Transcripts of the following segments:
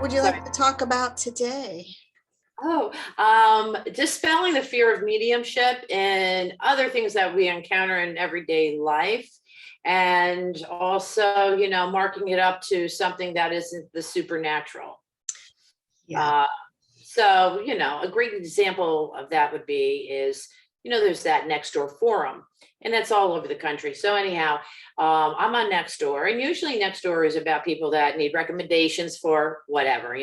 would you like to talk about today? Dispelling the fear of mediumship and other things that we encounter in everyday life. And also, marking it up to something that isn't the supernatural. Yeah. A great example of that would be is, there's that Nextdoor forum, and that's all over the country. So anyhow, I'm on Nextdoor, and usually Nextdoor is about people that need recommendations for whatever,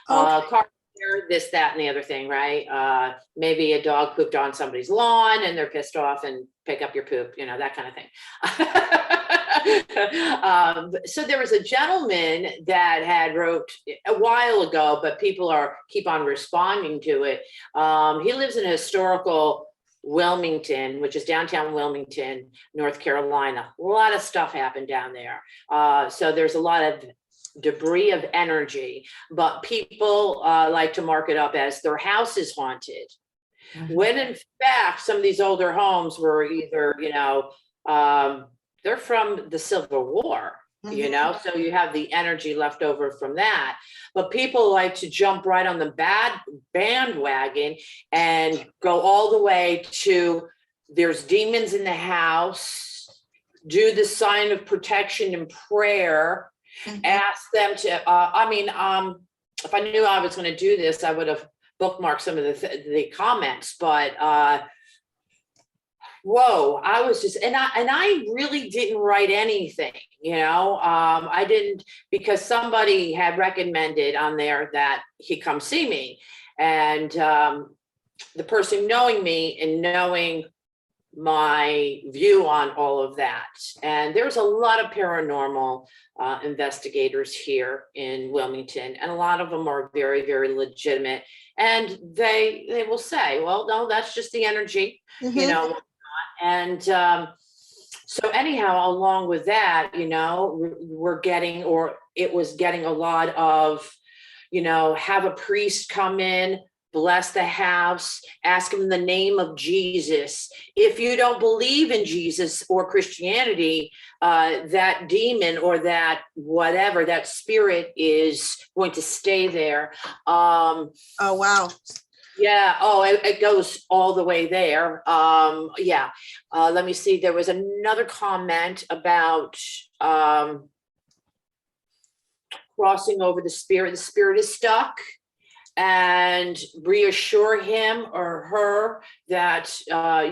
car repair, this, that, and the other thing, right? Maybe a dog pooped on somebody's lawn and they're pissed off and pick up your poop, that kind of thing. So there was a gentleman that had wrote a while ago, but people keep on responding to it. He lives in a historical Wilmington, which is downtown Wilmington, North Carolina. A lot of stuff happened down there. So there's a lot of debris of energy, but people like to mark it up as their house is haunted. Mm-hmm. When in fact, some of these older homes were either, they're from the Civil War. Mm-hmm. So you have the energy left over from that. But people like to jump right on the bad bandwagon and go all the way to there's demons in the house, do the sign of protection and prayer, mm-hmm. ask them to, if I knew I was going to do this, I would have bookmarked some of the comments, but whoa, I was just, and I really didn't write anything, I didn't, because somebody had recommended on there that he come see me. And the person knowing me and knowing my view on all of that. And there's a lot of paranormal investigators here in Wilmington, and a lot of them are very, very legitimate. And they will say, well, no, that's just the energy, mm-hmm. And so anyhow, along with that, we're getting, or it was getting a lot of, have a priest come in, bless the house, ask him in the name of Jesus. If you don't believe in Jesus or Christianity, that demon or that whatever, that spirit is going to stay there. Oh, wow. Yeah. Oh, it goes all the way there. Let me see. There was another comment about crossing over the spirit. The spirit is stuck, and reassure him or her that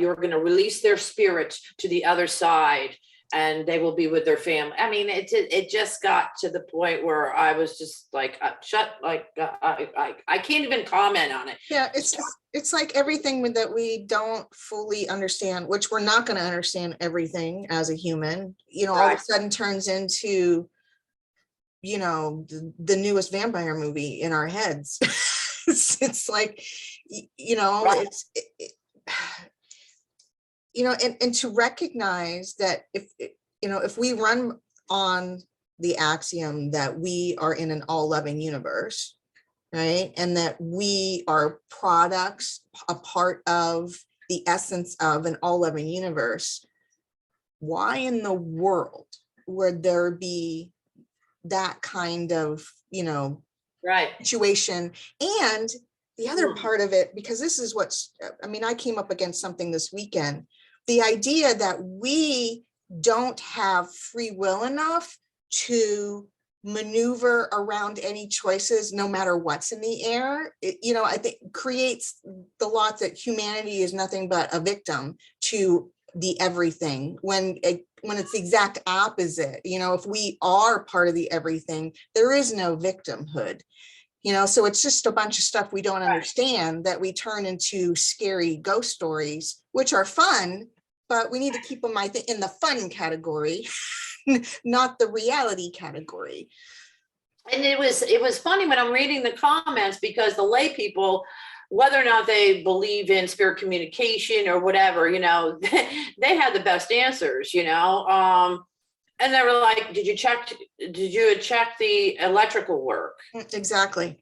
you're going to release their spirit to the other side, and they will be with their family. I mean, it just got to the point where I was just like, I can't even comment on it. Yeah, it's like everything that we don't fully understand, which we're not going to understand everything as a human, all of a sudden turns into, the newest vampire movie in our heads. It's like, right. And to recognize that if we run on the axiom that we are in an all-loving universe, right, and that we are products, a part of the essence of an all-loving universe, why in the world would there be that kind of, right, situation? And the other part of it, because this is I came up against something this weekend, the idea that we don't have free will enough to maneuver around any choices, no matter what's in the air. I think creates the lot that humanity is nothing but a victim to the everything, when it's the exact opposite. If we are part of the everything, there is no victimhood. So it's just a bunch of stuff we don't understand that we turn into scary ghost stories, which are fun, but we need to keep them, I think, in the fun category, not the reality category. And it was funny when I'm reading the comments, because the lay people, whether or not they believe in spirit communication or whatever, they had the best answers, and they were like, did you check the electrical work? Exactly.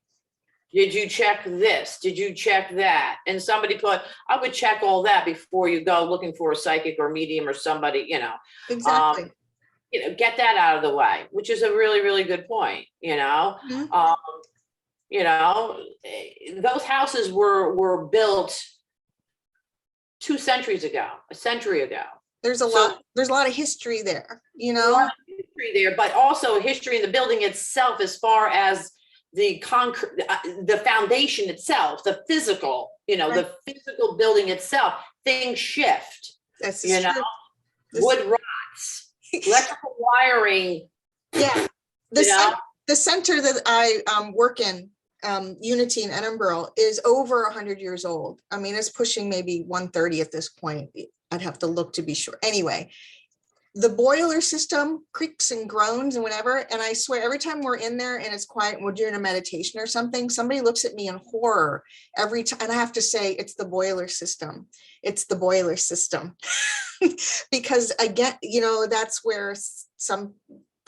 Did you check this? Did you check that? And somebody put, I would check all that before you go looking for a psychic or medium or somebody, Exactly. get that out of the way, which is a really, really good point, Mhm. those houses were built 2 centuries ago, a century ago. There's a So lot of history there, a lot of history there, but also history in the building itself, as far as the concrete, the foundation itself, the physical, the physical building itself. Things shift, That's true. This, wood rots, electrical wiring. Yeah, the center that I work in, Unity in Edinburgh, is over 100 years old. I mean, it's pushing maybe 130 at this point. I'd have to look to be sure. Anyway, the boiler system creaks and groans and whatever. And I swear, every time we're in there and it's quiet and we're doing a meditation or something, somebody looks at me in horror every time. And I have to say, it's the boiler system. It's the boiler system. Because again, that's where some,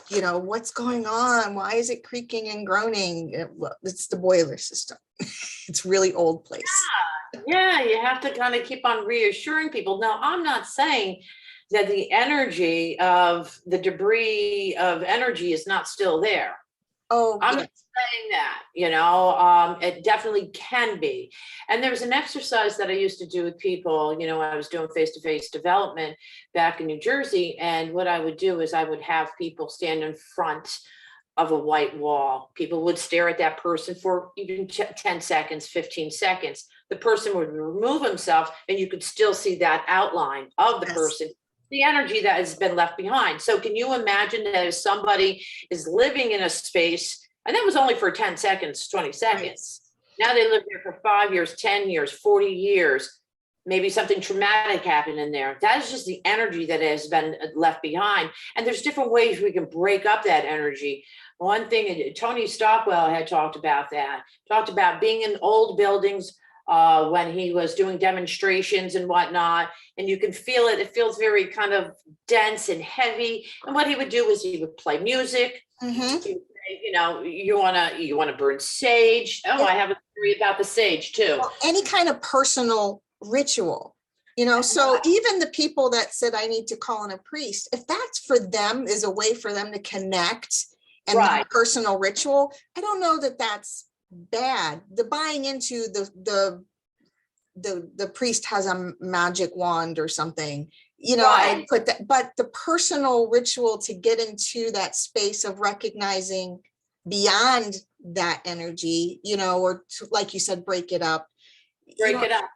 what's going on? Why is it creaking and groaning? It's the boiler system. It's really old place. Yeah, you have to kind of keep on reassuring people. Now, I'm not saying that the energy of the debris of energy is not still there. Oh, I'm not saying that, it definitely can be. And there was an exercise that I used to do with people, when I was doing face-to-face development back in New Jersey. And what I would do is I would have people stand in front of a white wall. People would stare at that person for even 10 seconds, 15 seconds. The person would remove himself and you could still see that outline of the person, the energy that has been left behind. So can you imagine that if somebody is living in a space, and that was only for 10 seconds, 20 seconds. Now they live there for 5 years, 10 years, 40 years, maybe something traumatic happened in there. That is just the energy that has been left behind. And there's different ways we can break up that energy. One thing, Tony Stockwell had talked about being in old buildings when he was doing demonstrations and whatnot, and you can feel it. It feels very kind of dense and heavy. And what he would do is he would play music. Mm-hmm. He would say, you wanna burn sage. Oh, I have a theory about the sage too. Well, any kind of personal ritual, so even the people that said I need to call in a priest, if that's for them, is a way for them to connect and have a personal ritual, I don't know that that's bad. The buying into the priest has a magic wand or something, I put that, but the personal ritual to get into that space of recognizing beyond that energy, or to, like you said, break it up.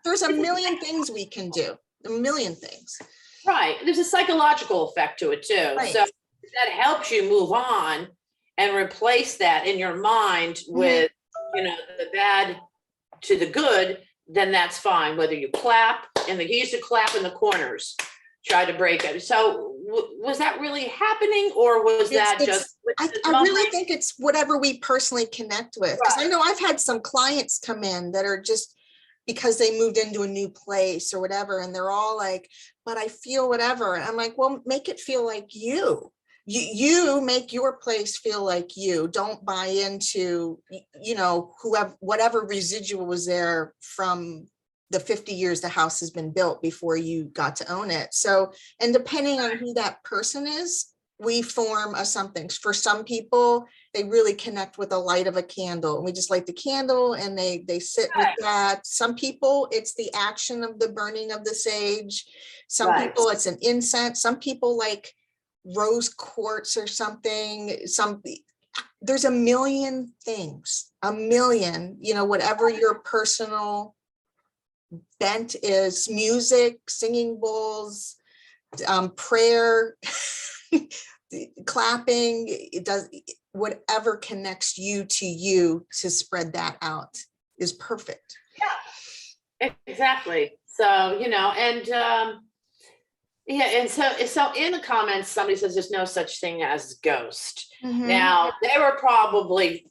There's a million things we can do, a million things. Right. There's a psychological effect to it too. So that helps you move on and replace that in your mind with, the bad to the good, then that's fine. Whether you clap, and he used to clap in the corners, try to break it. So was that really happening, or was that just? I really think it's whatever we personally connect with. Because I know I've had some clients come in that are just, because they moved into a new place or whatever, and they're all like, but I feel whatever. And I'm like, well, make it feel like you. You make your place feel like you. Don't buy into, whatever residual was there from the 50 years the house has been built before you got to own it. So, and depending on who that person is, we form a something. For some people, they really connect with the light of a candle. We just light the candle and they sit with that. Some people, it's the action of the burning of the sage. Some people, it's an incense. Some people like rose quartz or something. There's a million things, whatever your personal bent is. Music, singing bowls, prayer, clapping, it does, whatever connects you to spread that out is perfect. Yeah, exactly. So, and so in the comments, somebody says there's no such thing as ghost. Mm-hmm. Now, they were probably,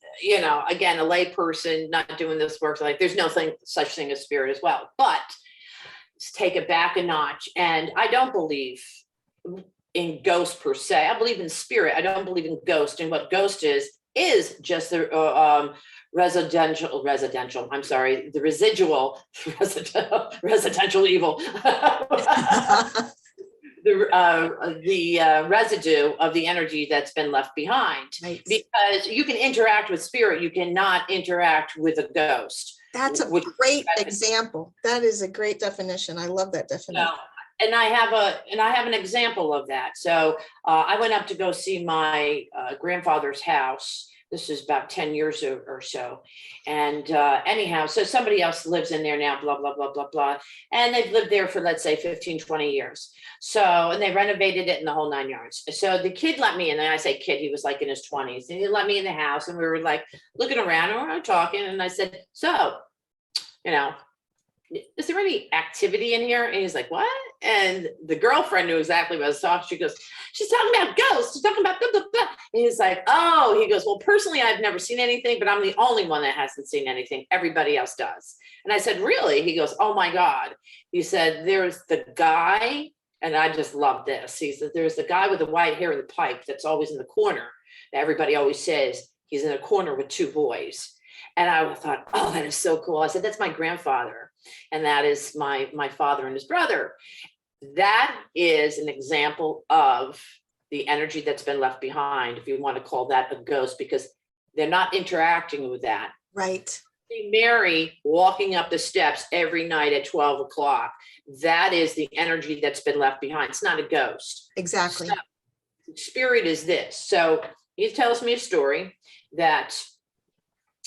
again, a lay person not doing this work, like there's no such thing as spirit as well. But let's take it back a notch. And I don't believe in ghost per se. I believe in spirit. I don't believe in ghost. And what ghost is just the residential, I'm sorry, the residual residential evil. the residue of the energy that's been left behind. Right. Because you can interact with spirit, you cannot interact with a ghost. That's a great example. That is a great definition. I love that definition. So, and I have an example of that. So I went up to go see my grandfather's house. This is about 10 years or so. And anyhow, so somebody else lives in there now, blah, blah, blah, blah, blah. And they've lived there for, let's say, 15, 20 years. So, and they renovated it in the whole 9 yards. So the kid let me in, and I say kid, he was like in his 20s, and he let me in the house, and we were like looking around, and we were talking, and I said, so, you know, is there any activity in here? And he's like, what? And the girlfriend knew exactly what I was talking. She goes, she's talking about ghosts. She's talking about blah, blah, blah. And he's like, oh, he goes, well, personally, I've never seen anything, but I'm the only one that hasn't seen anything. Everybody else does. And I said, really? He goes, oh my God. He said, there's the guy, and I just love this. He said, there's the guy with the white hair and the pipe that's always in the corner. That everybody always says he's in a corner with two boys. And I thought, oh, that is so cool. I said, that's my grandfather. And that is my father and his brother. That is an example of the energy that's been left behind, if you want to call that a ghost, because they're not interacting with that. Right. See Mary walking up the steps every night at 12 o'clock. That is the energy that's been left behind. It's not a ghost. Exactly. So, spirit is this. So he tells me a story that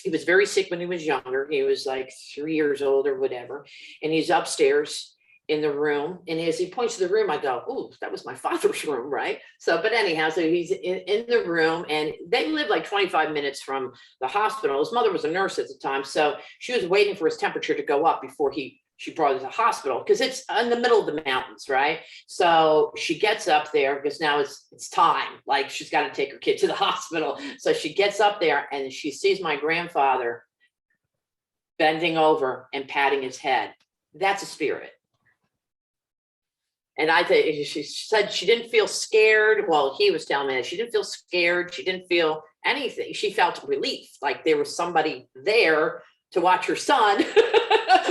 he was very sick when he was younger. He was like 3 years old or whatever. And he's upstairs in the room. And as he points to the room, I go, oh, that was my father's room, right? So, but anyhow, so he's in the room, and they lived like 25 minutes from the hospital. His mother was a nurse at the time. So she was waiting for his temperature to go up before she brought him to the hospital, because it's in the middle of the mountains, right? So she gets up there because now it's time. Like, she's got to take her kid to the hospital. So she gets up there and she sees my grandfather bending over and patting his head. That's a spirit. And I think she said she didn't feel scared. Well, he was telling me that she didn't feel scared. She didn't feel anything. She felt relief, like there was somebody there to watch her son.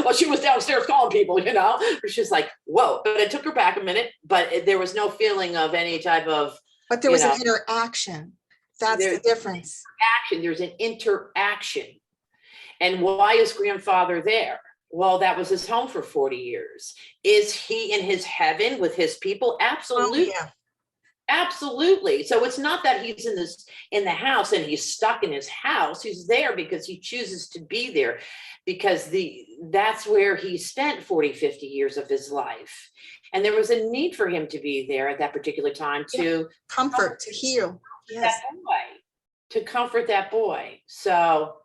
Well, she was downstairs calling people, you know. She's like, whoa. But it took her back a minute, but there was no feeling of any type of. But there was an interaction. That's the difference. There's an interaction. And why is grandfather there? Well, that was his home for 40 years. Is he in his heaven with his people? Absolutely. Oh, yeah. Absolutely. So it's not that he's in the house and he's stuck in his house. He's there because he chooses to be there, because that's where he spent 40, 50 years of his life. And there was a need for him to be there at that particular time to comfort, to heal. Yes. That boy, to comfort that boy. So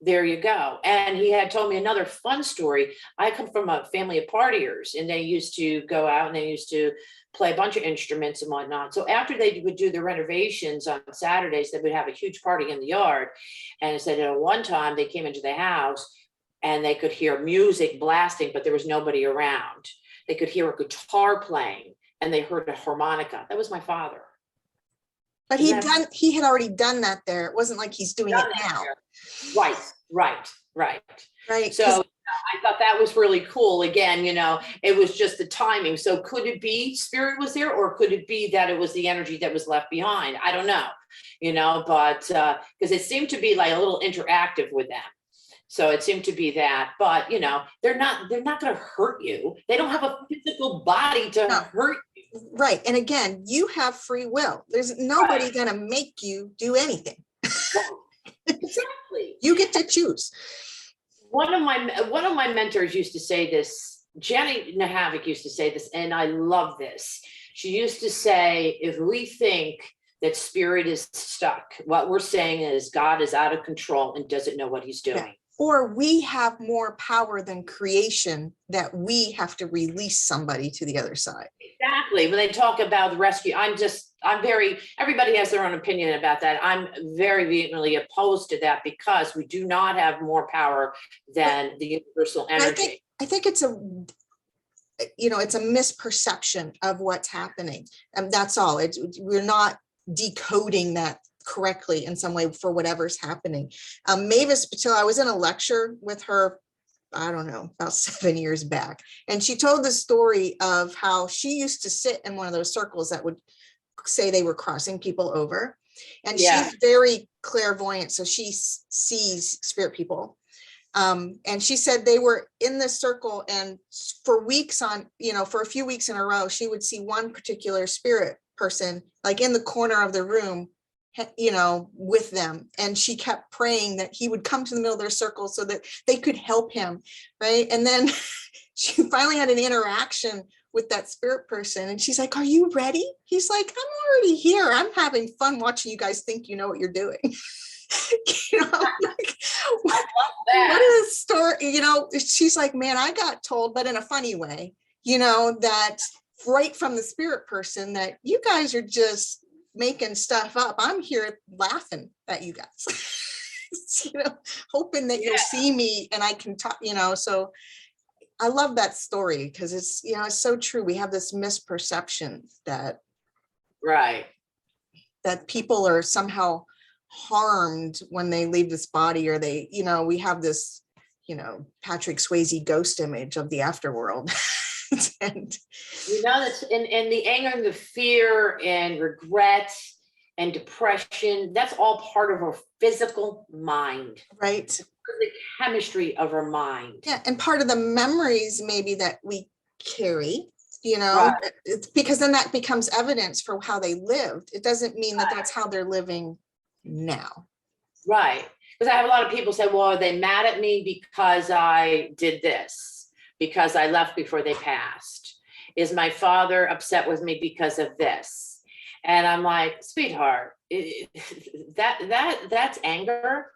there you go. And he had told me another fun story. I come from a family of partiers, and they used to go out and they used to play a bunch of instruments and whatnot. So after they would do the renovations on Saturdays, they would have a huge party in the yard. And it said at one time they came into the house and they could hear music blasting, but there was nobody around. They could hear a guitar playing and they heard a harmonica. That was my father. But he had already done that there. It wasn't like he's doing it now. Right. So I thought that was really cool. Again, you know, it was just the timing. So could it be spirit was there, or could it be that it was the energy that was left behind? I don't know, you know, but because it seemed to be like a little interactive with them. So it seemed to be that, but you know, they're not going to hurt you. They don't have a physical body to hurt you. Right. And again, you have free will. There's nobody going to make you do anything. Exactly. You get to choose. One of my mentors used to say this. Jenny Nahavik used to say this, and I love this. She used to say, if we think that spirit is stuck, what we're saying is God is out of control and doesn't know what he's doing. Yeah. Or we have more power than creation, that we have to release somebody to the other side. Exactly. When they talk about the rescue, everybody has their own opinion about that. I'm very vehemently opposed to that, because we do not have more power than the universal energy. I think it's a misperception of what's happening. And that's all. We're not decoding that correctly in some way for whatever's happening. Mavis Patil, I was in a lecture with her I don't know, about 7 years back. And she told the story of how she used to sit in one of those circles that would say they were crossing people over. And Yeah. she's very clairvoyant, so she sees spirit people. And she said they were in this circle, and for weeks on, for a few weeks in a row, she would see one particular spirit person, like in the corner of the room, with them. And she kept praying that he would come to the middle of their circle so that they could help him. Right. And then she finally had an interaction with that spirit person. And she's like, are you ready? He's like, I'm already here. I'm having fun watching you guys think you know what you're doing. Like, what is the story? She's like, man, I got told, but in a funny way, that right from the spirit person that you guys are just making stuff up. I'm here laughing at you guys, hoping that you'll see me and I can talk, so I love that story because it's, it's so true. We have this misperception that people are somehow harmed when they leave this body, or they, we have this, Patrick Swayze ghost image of the afterworld. And that's and the anger and the fear and regret and depression, that's all part of our physical mind. Right. The chemistry of our mind. Yeah. And part of the memories maybe that we carry, it's because then that becomes evidence for how they lived. It doesn't mean that that's how they're living now. Right. Because I have a lot of people say, well, are they mad at me because I did this? Because I left before they passed? Is my father upset with me because of this? And I'm like, sweetheart, that's anger,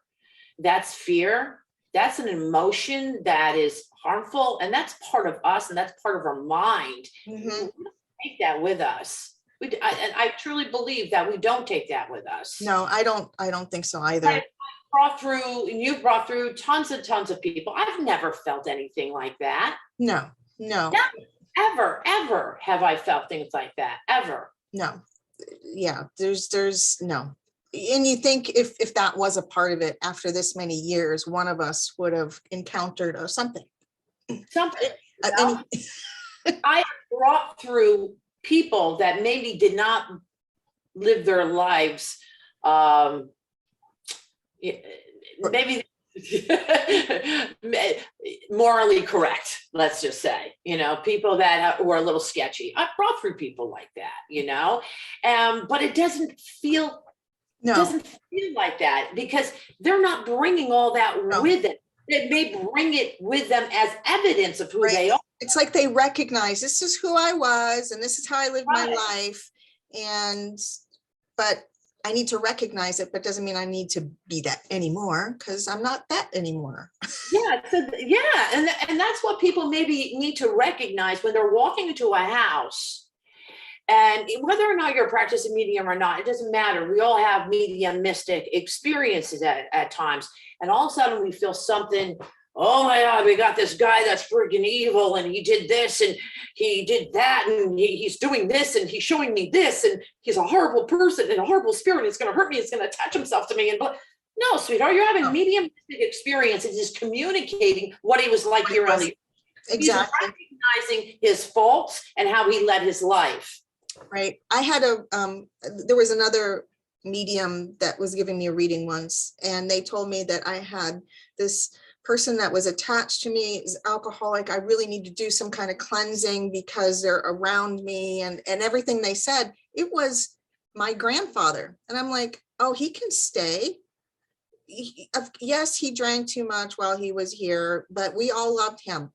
that's fear, that's an emotion that is harmful, and that's part of us, and that's part of our mind. Mm-hmm. We don't take that with us. I truly believe that we don't take that with us. No, I don't think so either. You brought through tons of people. I've never felt anything like that. No. Never, ever have I felt things like that, ever. No. Yeah, there's no. And you think if that was a part of it, after this many years, one of us would have encountered something. I brought through people that maybe did not live their lives maybe morally correct, let's just say, people that were a little sketchy. I brought through people like that, but it doesn't feel like that because they're not bringing all that with it. They may bring it with them as evidence of who they are. It's like they recognize this is who I was and this is how I lived my life. But I need to recognize it, but doesn't mean I need to be that anymore because I'm not that anymore. And that's what people maybe need to recognize when they're walking into a house. And whether or not you're practicing medium or not, it doesn't matter. We all have medium mystic experiences at times. And all of a sudden we feel something, oh my God, we got this guy that's freaking evil and he did this and he did that and he's doing this and he's showing me this and he's a horrible person and a horrible spirit. It's going to hurt me. It's going to attach himself to me. And no, sweetheart, you're having medium experience. It's just communicating what he was like here on the earth. Exactly. He's recognizing his faults and how he led his life. Right. I had there was another medium that was giving me a reading once, and they told me that I had this person that was attached to me is alcoholic. I really need to do some kind of cleansing because they're around me and everything they said. It was my grandfather. And I'm like, oh, he can stay. Yes, he drank too much while he was here, but we all loved him.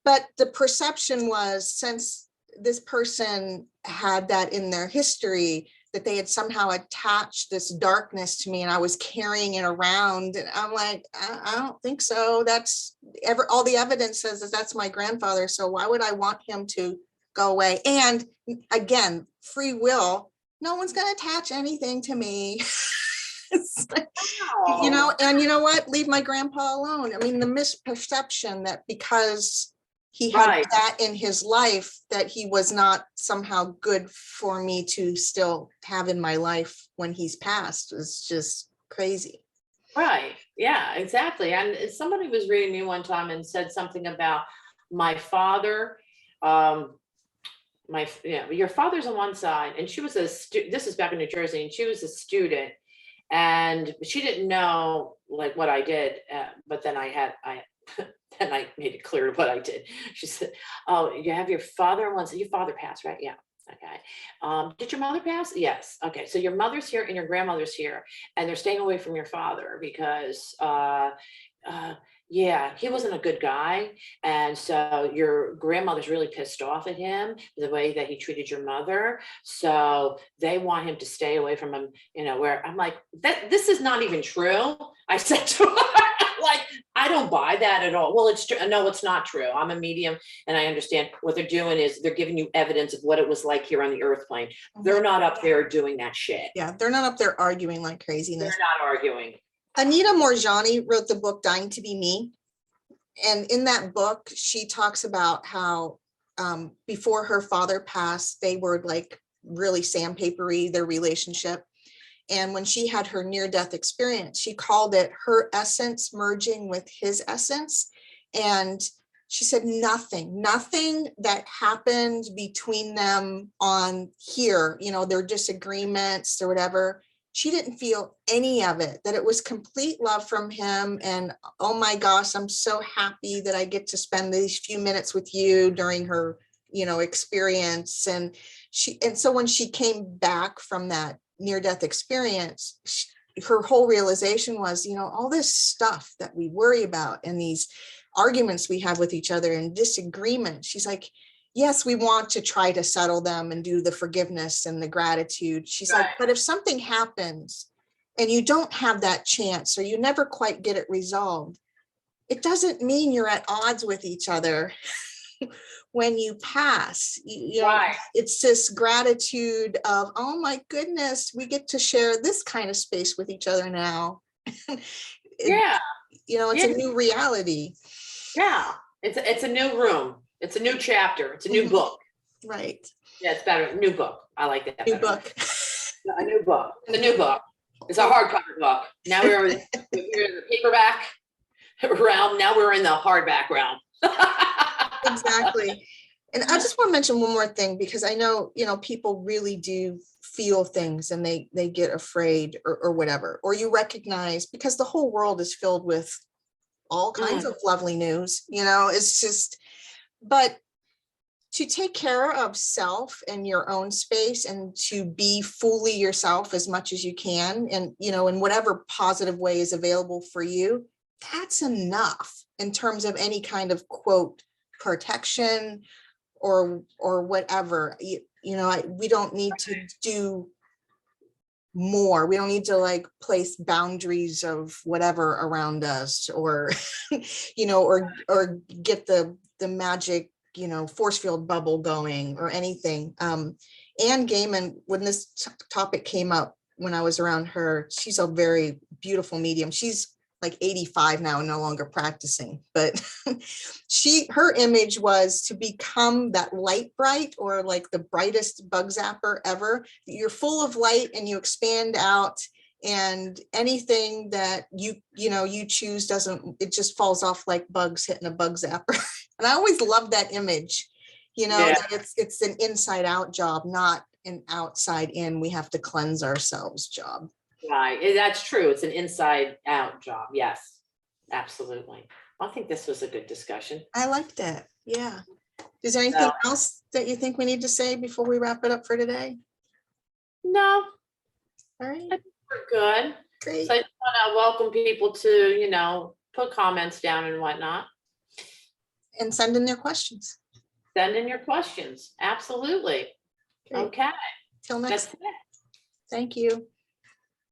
But the perception was, since this person had that in their history, that they had somehow attached this darkness to me and I was carrying it around. And I'm like, I don't think so. All the evidence says that that's my grandfather. So why would I want him to go away? And again, free will, no one's going to attach anything to me. And you know what? Leave my grandpa alone. I mean, the misperception that because he had that in his life, that he was not somehow good for me to still have in my life when he's passed is just crazy. Right. Yeah, exactly. And somebody was reading me one time and said something about my father. Your father's on one side, and she was this is back in New Jersey, and she was a student, and she didn't know like what I did, but then then I made it clear what I did. She said, "Oh, you have your father on one side. Your father passed, right? Yeah. Okay. Did your mother pass? Yes. Okay. So your mother's here and your grandmother's here, and they're staying away from your father because yeah, he wasn't a good guy. And so your grandmother's really pissed off at him, the way that he treated your mother. So they want him to stay away from him, where I'm like, this is not even true. I said to her, like, I don't buy that at all. Well, it's true. No, it's not true. I'm a medium and I understand what they're doing is they're giving you evidence of what it was like here on the earth plane. They're not up there doing that shit. Yeah, they're not up there arguing like They're craziness. not arguing. Anita Morjani wrote the book Dying to Be Me. And in that book, she talks about how before her father passed, they were like really sandpapery, their relationship. And when she had her near-death experience, she called it her essence merging with his essence. And she said nothing that happened between them on here, their disagreements or whatever, she didn't feel any of it, that it was complete love from him. And oh my gosh, I'm so happy that I get to spend these few minutes with you during her, experience. And so when she came back from that near-death experience, her whole realization was, all this stuff that we worry about and these arguments we have with each other and disagreements, she's like, yes, we want to try to settle them and do the forgiveness and the gratitude. She's right. Like, but if something happens and you don't have that chance or you never quite get it resolved, it doesn't mean you're at odds with each other when you pass. Right. It's this gratitude of, oh my goodness, we get to share this kind of space with each other now. Yeah. It's a new reality. Yeah. It's a new room. It's a new chapter. It's a new book. Right. Yeah, it's better. New book. I like that. New book. A new book. It's a new book. It's a hardcover book. Now we're in the paperback realm. Now we're in the hardback realm. Exactly. And I just want to mention one more thing, because I know, people really do feel things and they get afraid or whatever, or you recognize, because the whole world is filled with all kinds of lovely news, it's just, but to take care of self and your own space and to be fully yourself as much as you can, and, in whatever positive way is available for you, that's enough in terms of any kind of quote protection or whatever. We don't need to do more. We don't need to like place boundaries of whatever around us, or or get the magic force field bubble going or anything. Anne Gaiman, when this topic came up when I was around her, she's a very beautiful medium. She's like 85 now and no longer practicing, but her image was to become that light bright, or like the brightest bug zapper ever. You're full of light and you expand out, and anything that you choose it just falls off like bugs hitting a bug zapper. And I always love that image, that it's an inside out job, not an outside in, we have to cleanse ourselves job. Right. That's true. It's an inside out job. Yes, absolutely. I think this was a good discussion. I liked it. Yeah. Is there anything else that you think we need to say before we wrap it up for today? No. All right. I think we're good. Great. So I just want to welcome people to, put comments down and whatnot. And send in their questions. Send in your questions. Absolutely. Okay. Till next time. Thank you.